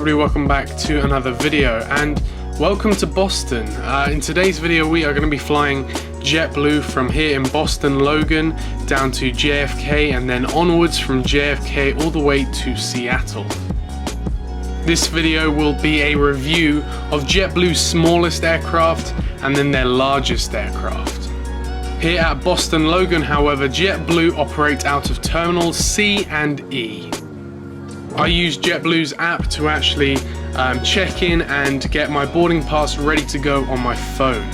everybody, welcome back to another video and welcome to Boston. In today's video we are going to be flying JetBlue from here in Boston, Logan, down to JFK and then onwards from JFK all the way to Seattle. This video will be a review of JetBlue's smallest aircraft and then their largest aircraft. Here at Boston Logan, however, JetBlue operates out of terminals C and E. I use JetBlue's app to actually check in and get my boarding pass ready to go on my phone.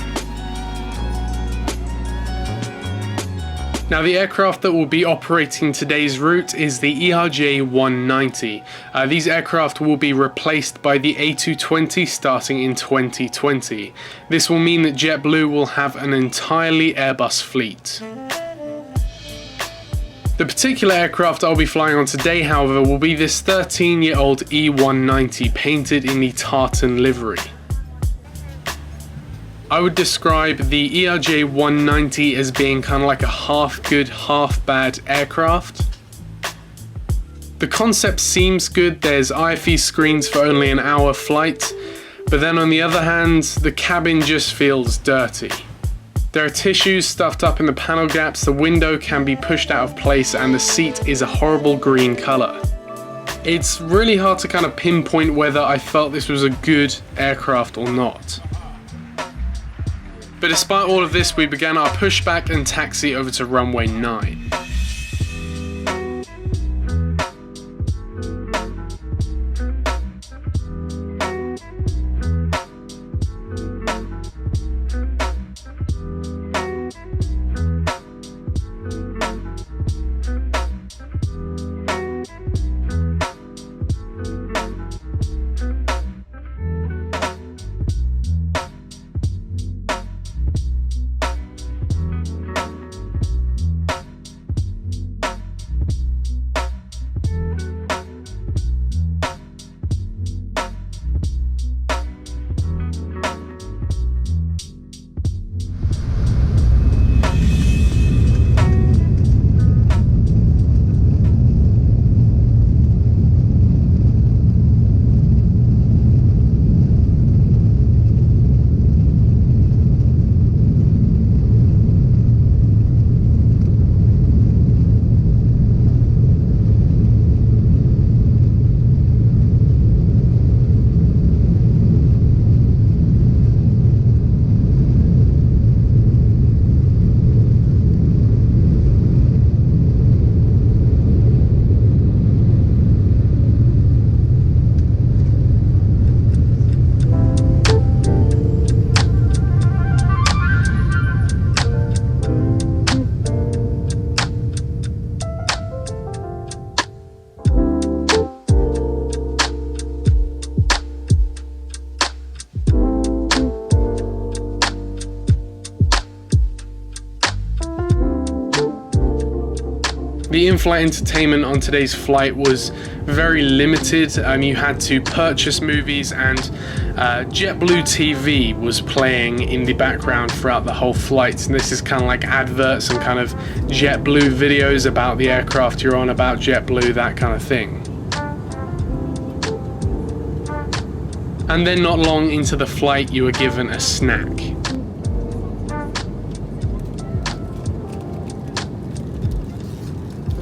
Now the aircraft that will be operating today's route is the ERJ-190. These aircraft will be replaced by the A220 starting in 2020. This will mean that JetBlue will have an entirely Airbus fleet. The particular aircraft I'll be flying on today, however, will be this 13-year-old E190 painted in the tartan livery. I would describe the ERJ-190 as being kind of like a half good, half bad aircraft. The concept seems good, there's IFE screens for only an hour flight, but then on the other hand, the cabin just feels dirty. There are tissues stuffed up in the panel gaps, the window can be pushed out of place, and the seat is a horrible green color. It's really hard to kind of pinpoint whether I felt this was a good aircraft or not. But despite all of this, we began our pushback and taxi over to runway 9. The in-flight entertainment on today's flight was very limited. You had to purchase movies and JetBlue TV was playing in the background throughout the whole flight. And this is kind of like adverts and kind of JetBlue videos about the aircraft you're on, about JetBlue, that kind of thing. And then not long into the flight, you were given a snack.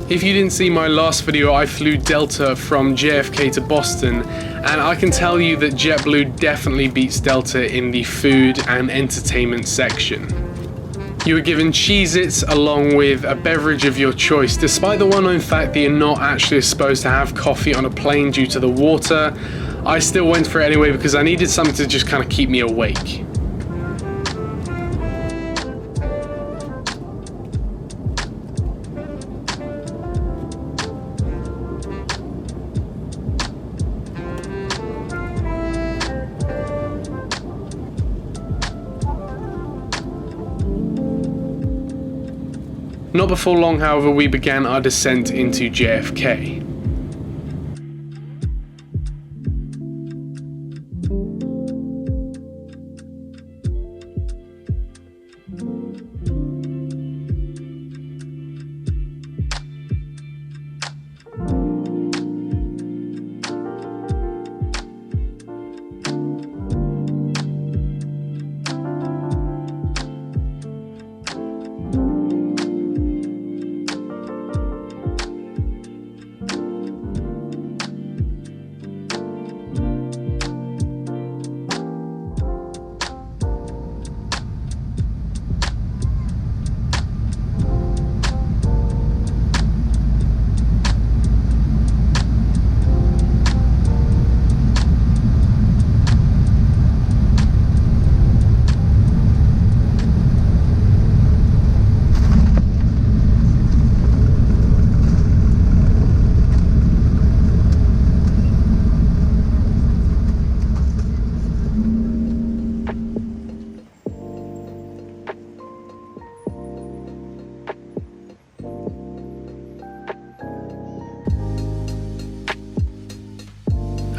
If you didn't see my last video, I flew Delta from JFK to Boston, and I can tell you that JetBlue definitely beats Delta in the food and entertainment section. You were given Cheez-Its along with a beverage of your choice, despite the well-known fact that you're not actually supposed to have coffee on a plane due to the water. I still went for it anyway because I needed something to just kind of keep me awake. Not before long, however, we began our descent into JFK.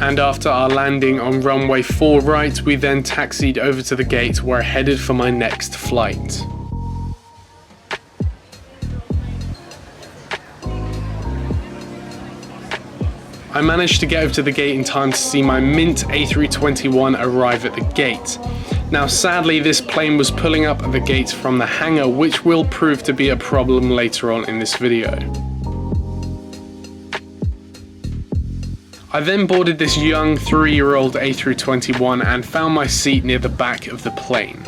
And after our landing on runway 4 right, we then taxied over to the gate where I headed for my next flight. I managed to get over to the gate in time to see my mint A321 arrive at the gate. Now sadly, this plane was pulling up at the gate from the hangar, which will prove to be a problem later on in this video. I then boarded this young 3-year-old A321 and found my seat near the back of the plane.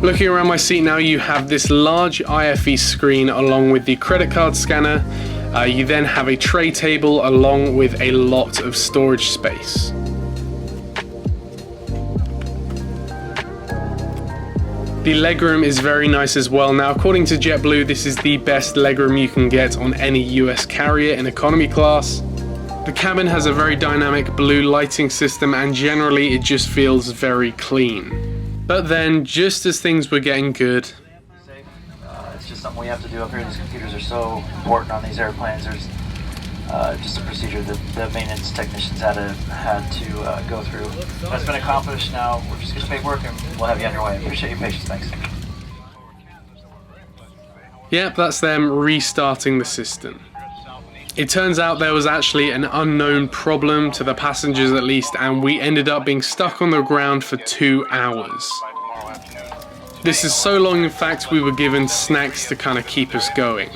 Looking around my seat now, you have this large IFE screen along with the credit card scanner. You then have a tray table along with a lot of storage space. The legroom is very nice as well. Now, according to JetBlue, this is the best legroom you can get on any US carrier in economy class. The cabin has a very dynamic blue lighting system and generally it just feels very clean. But then, just as things were getting good, it's just something we have to do up here. These computers are so important on these airplanes. There's just a procedure that the maintenance technicians had to go through. That's been accomplished. Now we're just going to paperwork and we'll have you on your way. Appreciate your patience. Thanks. Yep, that's them restarting the system. It turns out there was actually an unknown problem to the passengers at least, and we ended up being stuck on the ground for 2 hours. This is so long, in fact, we were given snacks to kind of keep us going.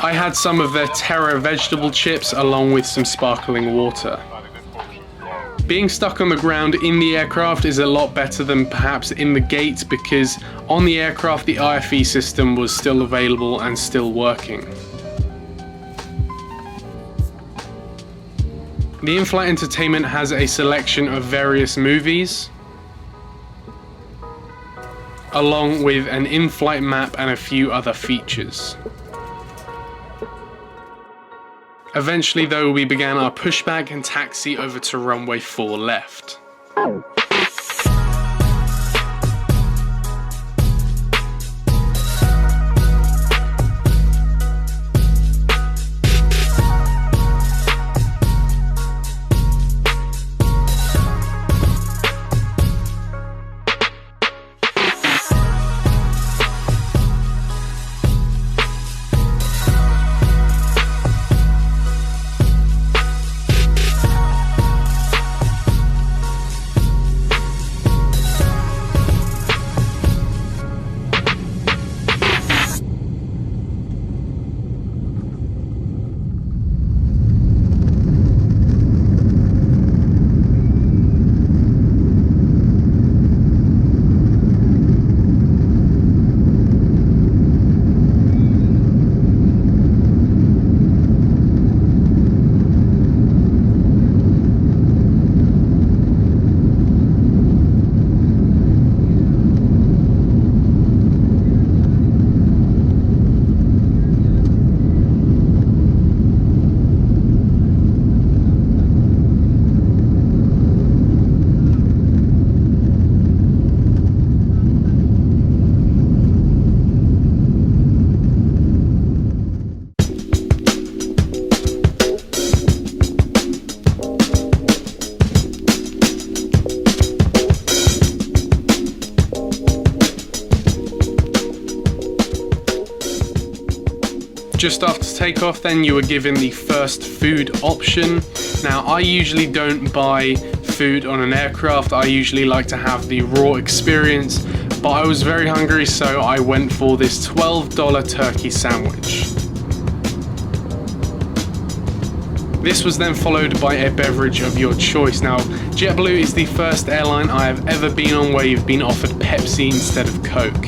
I had some of their Terra vegetable chips along with some sparkling water. Being stuck on the ground in the aircraft is a lot better than perhaps in the gate, because on the aircraft the IFE system was still available and still working. The in-flight entertainment has a selection of various movies, along with an in-flight map and a few other features. Eventually though, we began our pushback and taxi over to runway 4 left. Just after takeoff then, you were given the first food option. Now I usually don't buy food on an aircraft, I usually like to have the raw experience, but I was very hungry so I went for this $12 turkey sandwich. This was then followed by a beverage of your choice. Now, JetBlue is the first airline I have ever been on where you've been offered Pepsi instead of Coke.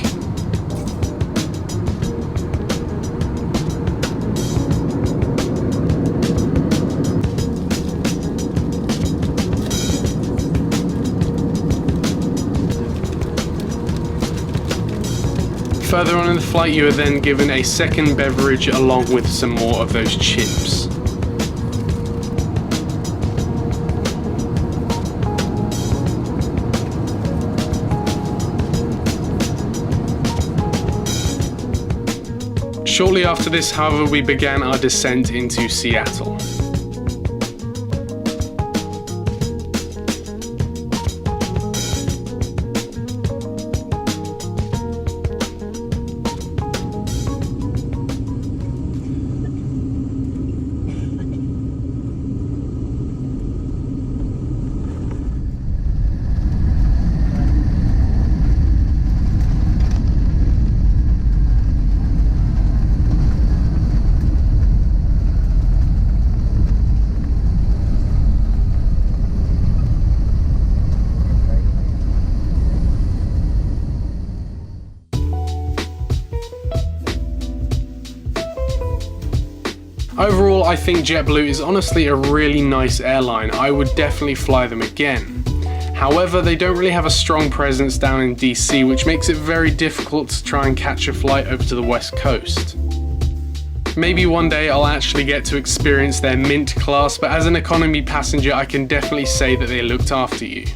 Further on in the flight, you are then given a second beverage along with some more of those chips. Shortly after this, however, we began our descent into Seattle. Overall, I think JetBlue is honestly a really nice airline. I would definitely fly them again. However, they don't really have a strong presence down in DC, which makes it very difficult to try and catch a flight over to the West Coast. Maybe one day I'll actually get to experience their Mint class, but as an economy passenger, I can definitely say that they looked after you.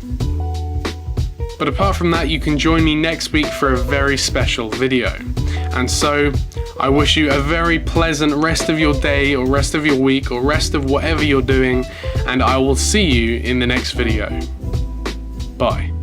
But apart from that, you can join me next week for a very special video. And so, I wish you a very pleasant rest of your day, or rest of your week, or rest of whatever you're doing, and I will see you in the next video. Bye.